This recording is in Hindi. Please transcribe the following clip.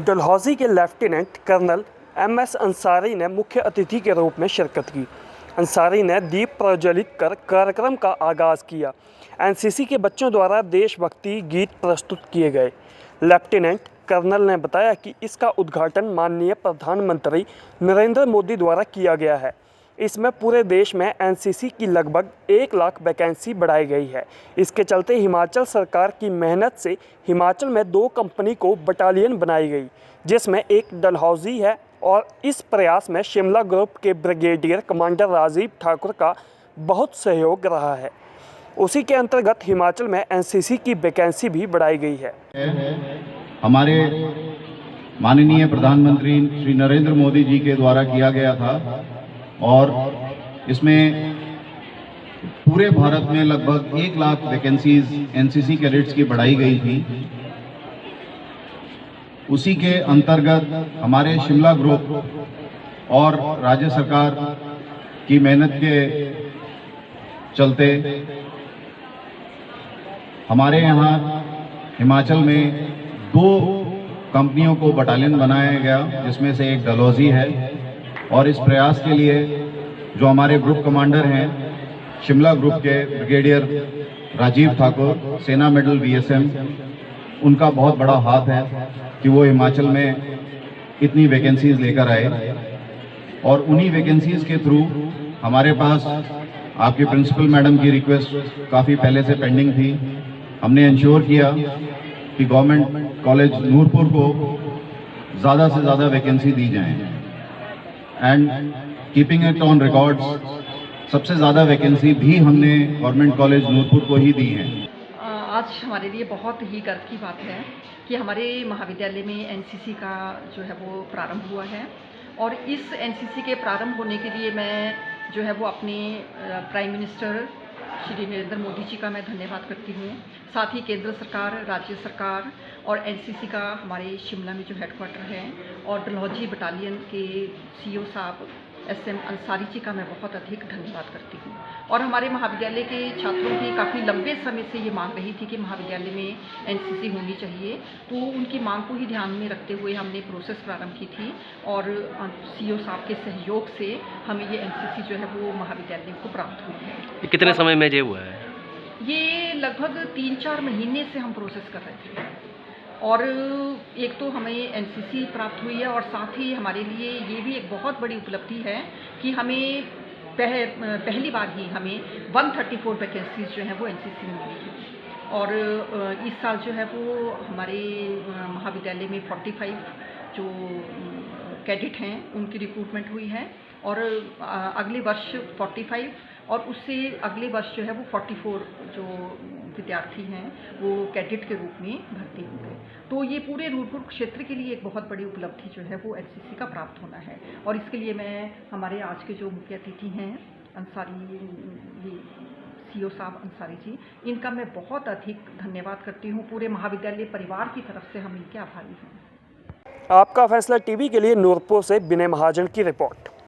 डलहौजी के लेफ्टिनेंट कर्नल MS अंसारी ने मुख्य अतिथि के रूप में शिरकत की। अंसारी ने दीप प्रज्वलित कर कार्यक्रम का आगाज़ किया। NCC के बच्चों द्वारा देशभक्ति गीत प्रस्तुत किए गए। लेफ्टिनेंट कर्नल ने बताया कि इसका उद्घाटन माननीय प्रधानमंत्री नरेंद्र मोदी द्वारा किया गया है। इसमें पूरे देश में NCC की लगभग 1 लाख वैकेंसी बढ़ाई गई है। इसके चलते हिमाचल सरकार की मेहनत से हिमाचल में 2 कंपनी को बटालियन बनाई गई, जिसमें एक डलहौजी है और इस प्रयास में शिमला ग्रुप के ब्रिगेडियर कमांडर राजीव ठाकुर का बहुत सहयोग रहा है। उसी के अंतर्गत हिमाचल में NCC की वैकेंसी भी बढ़ाई गई है। हमारे माननीय प्रधानमंत्री श्री नरेंद्र मोदी जी के द्वारा किया गया था और इसमें पूरे भारत में लगभग 1 लाख वैकेंसीज NCC कैडेट्स की बढ़ाई गई थी। उसी के अंतर्गत हमारे शिमला ग्रुप और राज्य सरकार की मेहनत के चलते हमारे यहाँ हिमाचल में 2 कंपनियों को बटालियन बनाया गया, जिसमें से एक डलहौजी है। और इस प्रयास के लिए जो हमारे ग्रुप कमांडर हैं शिमला ग्रुप के ब्रिगेडियर राजीव ठाकुर, सेना मेडल VSM, उनका बहुत बड़ा हाथ है कि वो हिमाचल में इतनी वैकेंसीज लेकर आए। और उन्हीं वैकेंसीज के थ्रू हमारे पास आपकी प्रिंसिपल मैडम की रिक्वेस्ट काफ़ी पहले से पेंडिंग थी। हमने इंश्योर किया कि गवर्नमेंट कॉलेज नूरपुर को ज़्यादा से ज़्यादा वैकेंसी दी जाए and keeping it on records सबसे ज़्यादा वैकेंसी भी हमने गवर्नमेंट कॉलेज नूरपुर को ही दी है। आज हमारे लिए बहुत ही गर्व की बात है कि हमारे महाविद्यालय में NCC का जो है वो प्रारंभ हुआ है। और इस NCC के प्रारंभ होने के लिए मैं जो है वो अपने प्राइम मिनिस्टर श्री नरेंद्र मोदी जी का मैं धन्यवाद करती हूँ। साथ ही केंद्र सरकार, राज्य सरकार और NCC का हमारे शिमला में जो हेडक्वार्टर है और डलहौजी बटालियन के CO साहब SM अंसारी जी का मैं बहुत अधिक धन्यवाद करती हूँ। और हमारे महाविद्यालय के छात्रों की काफ़ी लंबे समय से ये मांग रही थी कि महाविद्यालय में NCC होनी चाहिए, तो उनकी मांग को ही ध्यान में रखते हुए हमने प्रोसेस प्रारंभ की थी और CO साहब के सहयोग से हमें ये NCC जो है वो महाविद्यालय को प्राप्त हुई है। कितने समय में ये हुआ है? ये लगभग 3-4 महीने से हम प्रोसेस कर रहे थे और एक तो हमें NCC प्राप्त हुई है और साथ ही हमारे लिए ये भी एक बहुत बड़ी उपलब्धि है कि हमें पहली बार ही हमें 134 वैकेंसीज जो हैं वो NCC में मिली है। और इस साल जो है वो हमारे महाविद्यालय में 45 जो कैडेट हैं उनकी रिक्रूटमेंट हुई है और अगले वर्ष 45 और उससे अगले वर्ष जो है वो 44 जो विद्यार्थी हैं वो कैडेट के रूप में भर्ती होंगे। तो ये पूरे नूरपुर क्षेत्र के लिए एक बहुत बड़ी उपलब्धि जो है वो NCC का प्राप्त होना है। और इसके लिए मैं हमारे आज के जो मुख्य अतिथि हैं अंसारी, ये CO साहब अंसारी जी, इनका मैं बहुत अधिक धन्यवाद करती हूँ। पूरे महाविद्यालय परिवार की तरफ से हम इनके आभारी हैं। आपका फैसला TV के लिए नूरपुर से विनय महाजन की रिपोर्ट।